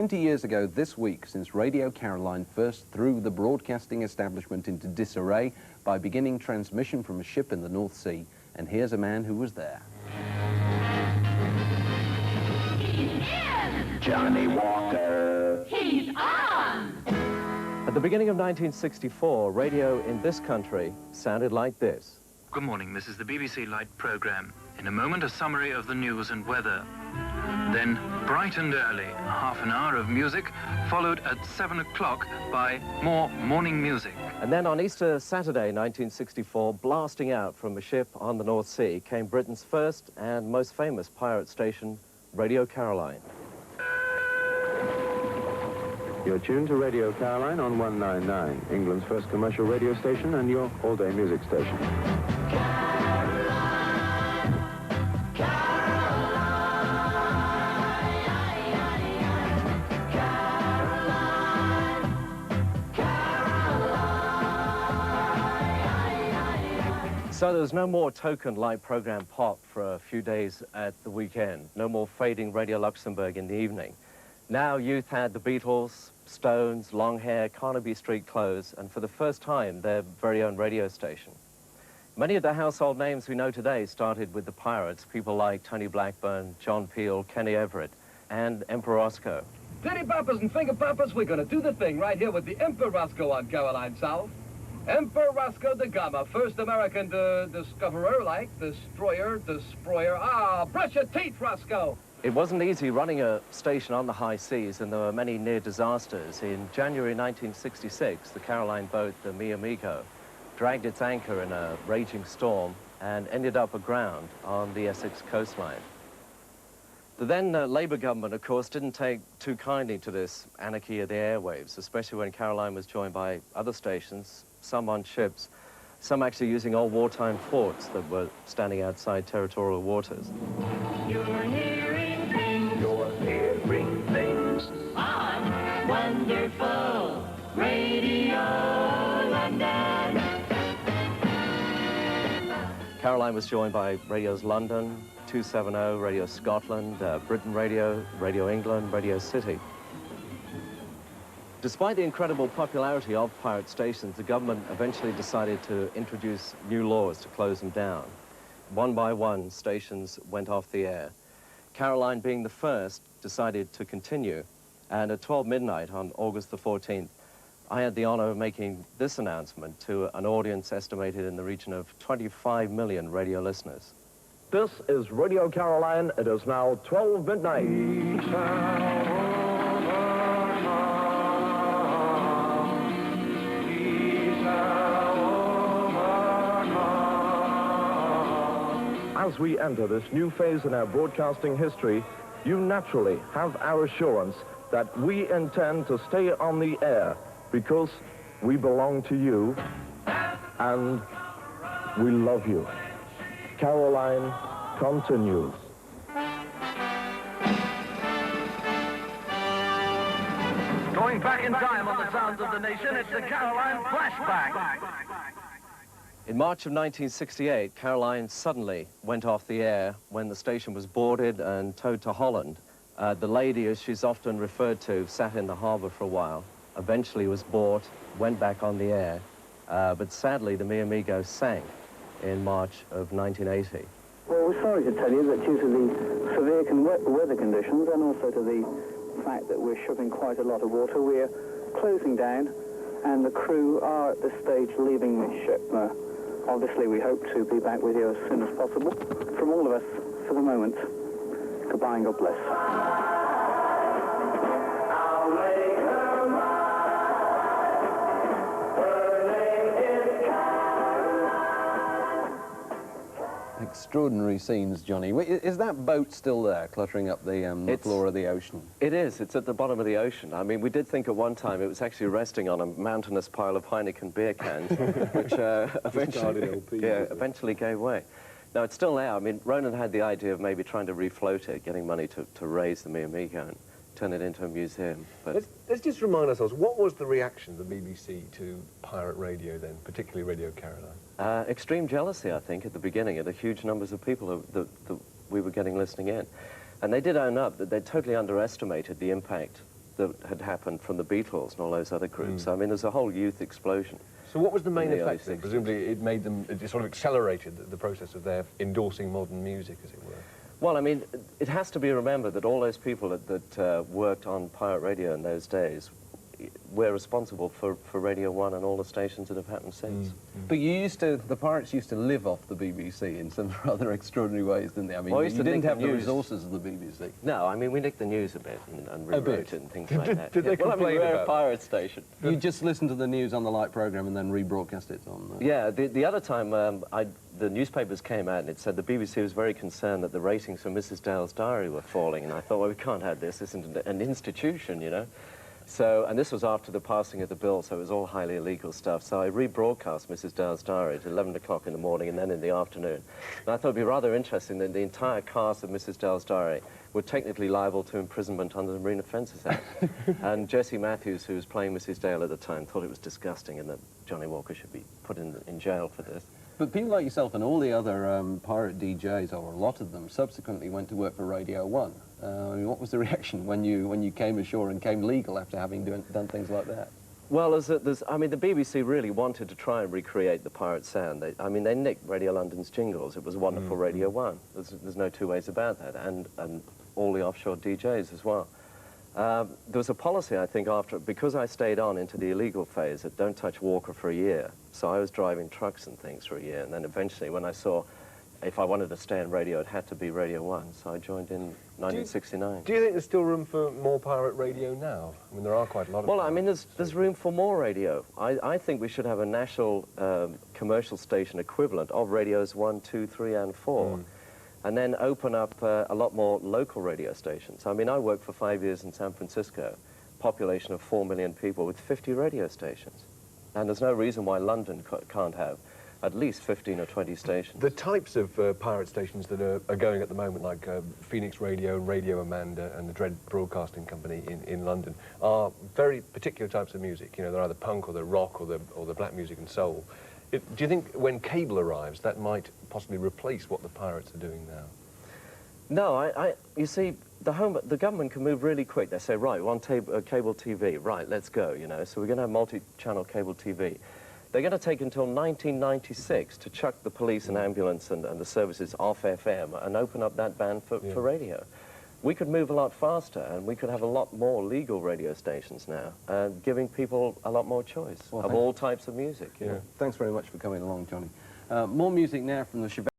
20 years ago this week, since Radio Caroline first threw the broadcasting establishment into disarray by beginning transmission from a ship in the North Sea. And here's a man who was there. He's in! Johnny Walker! He's on! At the beginning of 1964, radio in this country sounded like this. Good morning, this is the BBC Light programme. In a moment, a summary of the news and weather. Then, bright and early, half an hour of music, followed at 7 o'clock by more morning music. And then on Easter Saturday, 1964, blasting out from a ship on the North Sea, came Britain's first and most famous pirate station, Radio Caroline. You're tuned to Radio Caroline on 199, England's first commercial radio station and your all-day music station. So there's no more token light program pop for a few days at the weekend. No more fading Radio Luxembourg in the evening. Now youth had the Beatles, Stones, long hair, Carnaby Street clothes, and for the first time, their very own radio station. Many of the household names we know today started with the Pirates, people like Tony Blackburn, John Peel, Kenny Everett, and Emperor Roscoe. Titty Poppers and Finger Poppers, we're going to do the thing right here with the Emperor Roscoe on Caroline South. Emperor Roscoe da Gama, first American discoverer, like destroyer, destroyer. Ah, brush your teeth, Roscoe! It wasn't easy running a station on the high seas, and there were many near disasters. In January 1966, the Caroline boat, the Mi Amigo, dragged its anchor in a raging storm and ended up aground on the Essex coastline. The then Labour government, of course, didn't take too kindly to this anarchy of the airwaves, especially when Caroline was joined by other stations, some on ships, some actually using old wartime forts that were standing outside territorial waters. You're hearing things You're hearing things on Wonderful Radio London. Caroline was joined by Radios London, 270, Radio Scotland, Britain Radio, Radio England, Radio City. Despite the incredible popularity of pirate stations, the government eventually decided to introduce new laws to close them down. One by one, stations went off the air. Caroline, being the first, decided to continue, and at 12 midnight on August the 14th, I had the honor of making this announcement to an audience estimated in the region of 25 million radio listeners. This is Radio Caroline. It is now 12 midnight. As we enter this new phase in our broadcasting history, you naturally have our assurance that we intend to stay on the air because we belong to you and we love you. Caroline continues. Going back in time on the sounds of the nation, it's the Caroline Flashback. In March of 1968, Caroline suddenly went off the air when the station was boarded and towed to Holland. The lady, as she's often referred to, sat in the harbor for a while, eventually was bought, went back on the air, but sadly the Mi Amigo sank in March of 1980. Well, we're sorry to tell you that due to the severe weather conditions and also to the fact that we're shipping quite a lot of water, we're closing down and the crew are at this stage leaving the ship. Obviously, we hope to be back with you as soon as possible. From all of us, for the moment, goodbye and God bless. Extraordinary scenes, Johnny. Is that boat still there, cluttering up the floor of the ocean? It is. It's at the bottom of the ocean. I mean, we did think at one time it was actually resting on a mountainous pile of Heineken beer cans, which eventually gave way. No, it's still there. I mean, Ronan had the idea of maybe trying to refloat it, getting money to raise the Mi Amigo and turn it into a museum. But let's just remind ourselves, what was the reaction of the BBC to pirate radio then, particularly Radio Caroline? Extreme jealousy, I think, at the beginning, at the huge numbers of people that we were getting listening in. And they did own up that they totally underestimated the impact that had happened from the Beatles and all those other groups. I mean, there's a whole youth explosion. So what was the main in the effect early then? 60s. Presumably it made them, it sort of accelerated the process of their endorsing modern music, as it were. Well, I mean, it has to be remembered that all those people that worked on pirate radio in those days were responsible for Radio 1 and all the stations that have happened since. But the pirates used to live off the BBC in some rather extraordinary ways, didn't they? I mean, Well, I you used to didn't nick have the the news. resources of the BBC. No, I mean, we nicked the news a bit and A rewrote bit. it and things like that. Did they well, I mean, complain we're about a pirate station. You just listen to the news on the light programme and then rebroadcast it on... Yeah, the other time the newspapers came out and it said the BBC was very concerned that the ratings for Mrs. Dale's Diary were falling, and I thought, well, we can't have this. This isn't an institution, you know. So, and this was after the passing of the bill, so it was all highly illegal stuff. So I rebroadcast Mrs. Dale's Diary at 11 o'clock in the morning and then in the afternoon. And I thought it'd be rather interesting that the entire cast of Mrs. Dale's Diary were technically liable to imprisonment under the Marine Offences Act. And Jessie Matthews, who was playing Mrs. Dale at the time, thought it was disgusting and that Johnny Walker should be put in jail for this. But people like yourself and all the other pirate DJs, or a lot of them, subsequently went to work for Radio 1. I mean, what was the reaction when you came ashore and came legal after having done things like that? Well, I mean, the BBC really wanted to try and recreate the pirate sound. I mean, they nicked Radio London's jingles. It was wonderful Radio 1. There's no two ways about that, and all the offshore DJs as well. There was a policy, I think, because I stayed on into the illegal phase, that don't touch Walker for a year. So I was driving trucks and things for a year, and then eventually when I saw if I wanted to stay in radio, it had to be Radio 1, so I joined in 1969. Do you think there's still room for more pirate radio now? I mean, there are quite a lot of... Well, I mean, there's room for more radio. I think we should have a national commercial station equivalent of radios 1, 2, 3, and 4. And then open up a lot more local radio stations. I mean, I worked for 5 years in San Francisco, population of 4 million people with 50 radio stations. And there's no reason why London can't have at least 15 or 20 stations. The types of pirate stations that are going at the moment, like Phoenix Radio, Radio Amanda, and the Dread Broadcasting Company in London, are very particular types of music. You know, they're either punk or they're rock or the black music and soul. Do you think when cable arrives, that might possibly replace what the pirates are doing now? No, you see, the government can move really quick. They say, right, we want cable TV, right, let's go, you know. So we're going to have multi-channel cable TV. They're going to take until 1996 to chuck the police and ambulance and the services off FM and open up that band for radio. We could move a lot faster, and we could have a lot more legal radio stations now, giving people a lot more choice of all types of music. You know? Thanks very much for coming along, Johnny. More music now from the